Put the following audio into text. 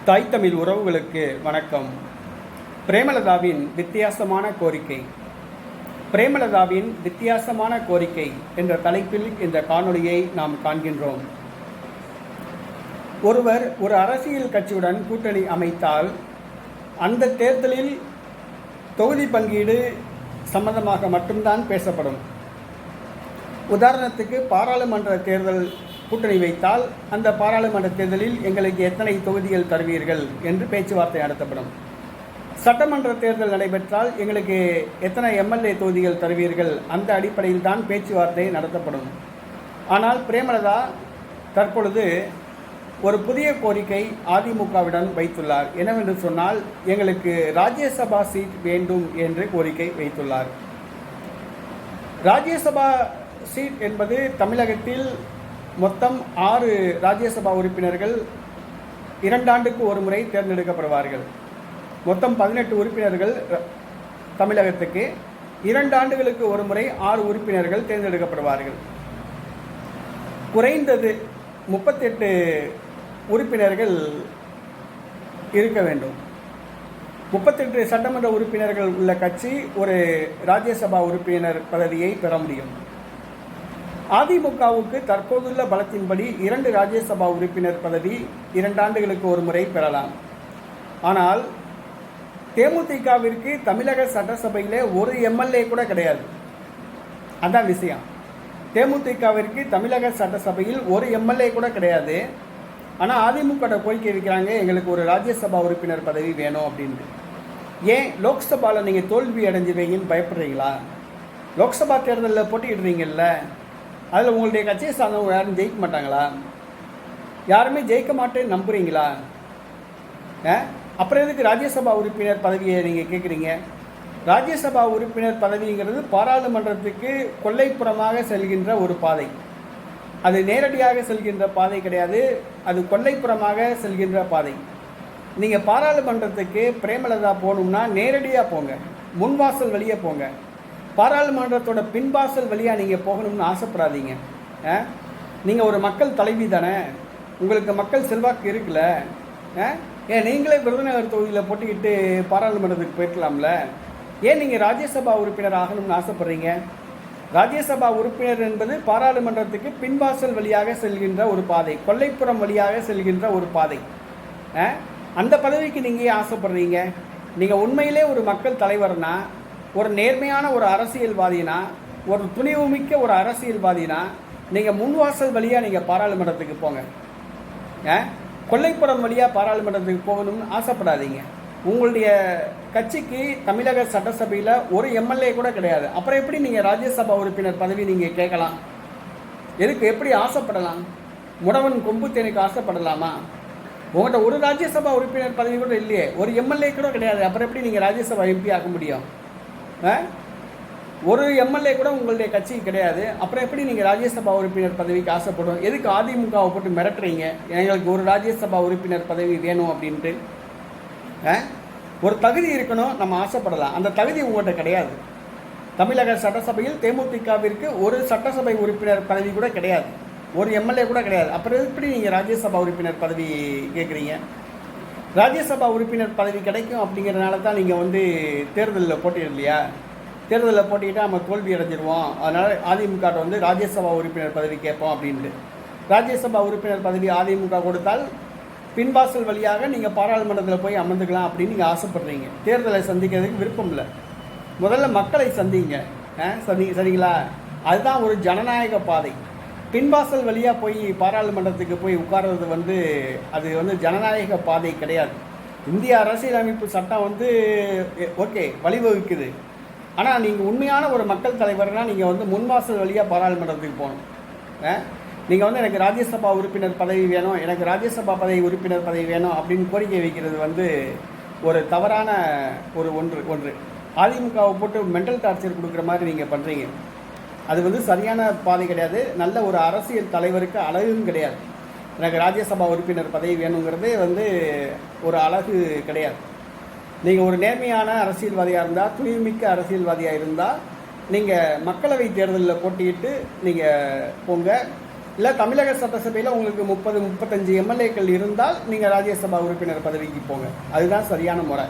தாய் தமிழ் உறவுகளுக்கு வணக்கம். பிரேமலதாவின் வித்தியாசமான கோரிக்கை. பிரேமலதாவின் வித்தியாசமான கோரிக்கை என்ற தலைப்பில் இந்த காணொளியை நாம் காண்கின்றோம். ஒருவர் ஒரு அரசியல் கட்சியுடன் கூட்டணி அமைத்தால் அந்த தேர்தலில் தொகுதி பங்கீடு சம்பந்தமாக மட்டும்தான் பேசப்படும். உதாரணத்துக்கு பாராளுமன்ற தேர்தல் கூட்டணி வைத்தால் அந்த பாராளுமன்ற தேர்தலில் எங்களுக்கு எத்தனை தொகுதிகள் தருவீர்கள் என்று பேச்சுவார்த்தை நடத்தப்படும். சட்டமன்ற தேர்தல் நடைபெற்றால் எங்களுக்கு எத்தனை எம்எல்ஏ தொகுதிகள் தருவீர்கள், அந்த அடிப்படையில் தான் பேச்சுவார்த்தை நடத்தப்படும். ஆனால் பிரேமலதா தற்பொழுது ஒரு புதிய கோரிக்கை அதிமுகவிடம் வைத்துள்ளார். என்னவென்று சொன்னால், எங்களுக்கு ராஜ்யசபா சீட் வேண்டும் என்று கோரிக்கை வைத்துள்ளார். ராஜ்யசபா சீட் என்பது தமிழகத்தில் மொத்தம் 6 ராஜ்யசபா உறுப்பினர்கள் 2 ஆண்டுக்கு ஒரு முறை தேர்ந்தெடுக்கப்படுவார்கள். மொத்தம் 18 உறுப்பினர்கள் தமிழகத்துக்கு 2 ஆண்டுகளுக்கு ஒரு முறை 6 உறுப்பினர்கள் தேர்ந்தெடுக்கப்படுவார்கள். குறைந்தது 38 உறுப்பினர்கள் இருக்க வேண்டும். 38 சட்டமன்ற உறுப்பினர்கள் உள்ள கட்சி ஒரு ராஜ்யசபா உறுப்பினர் பதவியை பெற முடியும். அதிமுகவுக்கு தற்போதுள்ள பலத்தின்படி 2 ராஜ்யசபா உறுப்பினர் பதவி 2 ஆண்டுகளுக்கு ஒரு முறை பெறலாம். ஆனால் தேமுதிகவிற்கு தமிழக சட்டசபையில் ஒரு எம்எல்ஏ கூட கிடையாது. அதான் விஷயம். தேமுதிகவிற்கு தமிழக சட்டசபையில் ஒரு எம்எல்ஏ கூட கிடையாது. ஆனால் அதிமுக கோரிக்கை வைக்கிறாங்க, எங்களுக்கு ஒரு ராஜ்யசபா உறுப்பினர் பதவி வேணும் அப்படின்ட்டு. ஏன் லோக்சபாவில் நீங்கள் தோல்வி அடைஞ்சிருவீங்கன்னு பயப்படுறீங்களா? லோக்சபா தேர்தலில் போட்டியிடுறீங்கல்ல, அதில் உங்களுடைய கட்சியை சார்ந்தவங்க யாரும் ஜெயிக்க மாட்டாங்களா? யாருமே ஜெயிக்க மாட்டேன்னு நம்புறீங்களா? அப்புறம் எதுக்கு ராஜ்யசபா உறுப்பினர் பதவியை நீங்கள் கேட்குறீங்க? ராஜ்யசபா உறுப்பினர் பதவிங்கிறது பாராளுமன்றத்துக்கு கொல்லைப்புறமாக செல்கின்ற ஒரு பாதை. அது நேரடியாக செல்கின்ற பாதை கிடையாது, அது கொல்லைப்புறமாக செல்கின்ற பாதை. நீங்கள் பாராளுமன்றத்துக்கு பிரேமலதா போகணும்னா நேரடியாக போங்க, முன்வாசல் வழியே போங்க. பாராளுமன்றத்தோட பின்வாசல் வழியாக நீங்கள் போகணும்னு ஆசைப்படாதீங்க. நீங்கள் ஒரு மக்கள் தலைவி தானே, உங்களுக்கு மக்கள் செல்வாக்கு இருக்குல்ல. ஏன் நீங்களே விருதுநகர் தொகுதியில் போட்டிக்கிட்டு பாராளுமன்றத்துக்கு போய்க்கலாம்ல? ஏன் நீங்கள் ராஜ்யசபா உறுப்பினர் ஆகணும்னு ஆசைப்படுறீங்க? ராஜ்யசபா உறுப்பினர் என்பது பாராளுமன்றத்துக்கு பின்வாசல் வழியாக செல்கின்ற ஒரு பாதை, கொல்லைப்புறம் வழியாக செல்கின்ற ஒரு பாதை. அந்த பதவிக்கு நீங்கள் ஏன் ஆசைப்படுறீங்க? நீங்கள் உண்மையிலே ஒரு மக்கள் தலைவர்னா, ஒரு நேர்மையான ஒரு அரசியல்வாதினா, ஒரு துணிவுமிக்க ஒரு அரசியல்வாதினா, நீங்கள் முன்வாசல் வழியாக நீங்கள் பாராளுமன்றத்துக்கு போங்க. கொல்லைப்புறம் வழியாக பாராளுமன்றத்துக்கு போகணும்னு ஆசைப்படாதீங்க. உங்களுடைய கட்சிக்கு தமிழக சட்டசபையில் ஒரு எம்எல்ஏ கூட கிடையாது. அப்புறம் எப்படி நீங்கள் ராஜ்யசபா உறுப்பினர் பதவி நீங்கள் கேட்கலாம்? எதுக்கு, எப்படி ஆசைப்படலாம்? முடவன் கொம்பு தேனுக்கு ஆசைப்படலாமா? உங்கள்கிட்ட ஒரு ராஜ்யசபா உறுப்பினர் பதவி கூட இல்லையே, ஒரு எம்எல்ஏ கூட கிடையாது. அப்புறம் எப்படி நீங்கள் ராஜ்யசபா எம்பி ஆக முடியும்? ஒரு எம்எல்ஏ கூட உங்களுடைய கட்சி கிடையாது. அப்புறம் எப்படி நீங்கள் ராஜ்யசபா உறுப்பினர் பதவிக்கு ஆசைப்படும்? எதுக்கு அதிமுகவை போட்டு மிரட்டுறீங்க, எங்களுக்கு ஒரு ராஜ்யசபா உறுப்பினர் பதவி வேணும் அப்படின்ட்டு? ஒரு தகுதி இருக்கணும், நம்ம ஆசைப்படலாம். அந்த தகுதி உங்கள்கிட்ட கிடையாது. தமிழக சட்டசபையில் தேமுதிகவிற்கு ஒரு சட்டசபை உறுப்பினர் பதவி கூட கிடையாது, ஒரு எம்எல்ஏ கூட கிடையாது. அப்புறம் எப்படி நீங்கள் ராஜ்யசபா உறுப்பினர் பதவி கேட்குறீங்க? ராஜ்யசபா உறுப்பினர் பதவி கிடைக்கும் அப்படிங்கிறதுனால தான் நீங்கள் தேர்தலில் போட்டியிடலையா? தேர்தலில் போட்டிக்கிட்டால் நம்ம தோல்வி அடைஞ்சிருவோம், அதனால் அதிமுக ராஜ்யசபா உறுப்பினர் பதவி கேட்போம் அப்படின்ட்டு. ராஜ்யசபா உறுப்பினர் பதவி அதிமுக கொடுத்தால் பின்வாசல் வழியாக நீங்கள் பாராளுமன்றத்தில் போய் அமர்ந்துக்கலாம் அப்படின்னு நீங்கள் ஆசைப்படுறீங்க. தேர்தலை சந்திக்கிறதுக்கு விருப்பம் இல்லை. முதல்ல மக்களை சந்திங்க. சரிங்களா? அதுதான் ஒரு ஜனநாயக பாதை. பின்வாசல் வழியாக போய் பாராளுமன்றத்துக்கு போய் உட்கார்றது அது ஜனநாயக பாதை கிடையாது. இந்திய அரசியலமைப்பு சட்டம் ஓகே வழிவகுக்குது. ஆனால் நீங்கள் உண்மையான ஒரு மக்கள் தலைவர்னால் நீங்கள் முன்வாசல் வழியாக பாராளுமன்றத்துக்கு போகணும். நீங்கள் எனக்கு ராஜ்யசபா உறுப்பினர் பதவி வேணும், எனக்கு ராஜ்யசபா உறுப்பினர் பதவி வேணும் அப்படின்னு கோரிக்கை வைக்கிறது ஒரு தவறான ஒன்று. அதிமுகவை போட்டு மென்டல் டார்ச்சர் கொடுக்குற மாதிரி நீங்கள் பண்ணுறீங்க. அது சரியான பாதை கிடையாது. நல்ல ஒரு அரசியல் தலைவருக்கு அழகும் கிடையாது. எனக்கு ராஜ்யசபா உறுப்பினர் பதவி வேணுங்கிறதே ஒரு அழகு கிடையாது. நீங்கள் ஒரு நேர்மையான அரசியல்வாதியாக இருந்தால், துணிவுமிக்க அரசியல்வாதியாக இருந்தால், நீங்கள் மக்களவை தேர்தலில் போட்டியிட்டு நீங்கள் போங்க. இல்லை தமிழக சட்டசபையில் உங்களுக்கு 35 எம்எல்ஏக்கள் இருந்தால் நீங்கள் ராஜ்யசபா உறுப்பினர் பதவிக்கு போங்க. அதுதான் சரியான முறை.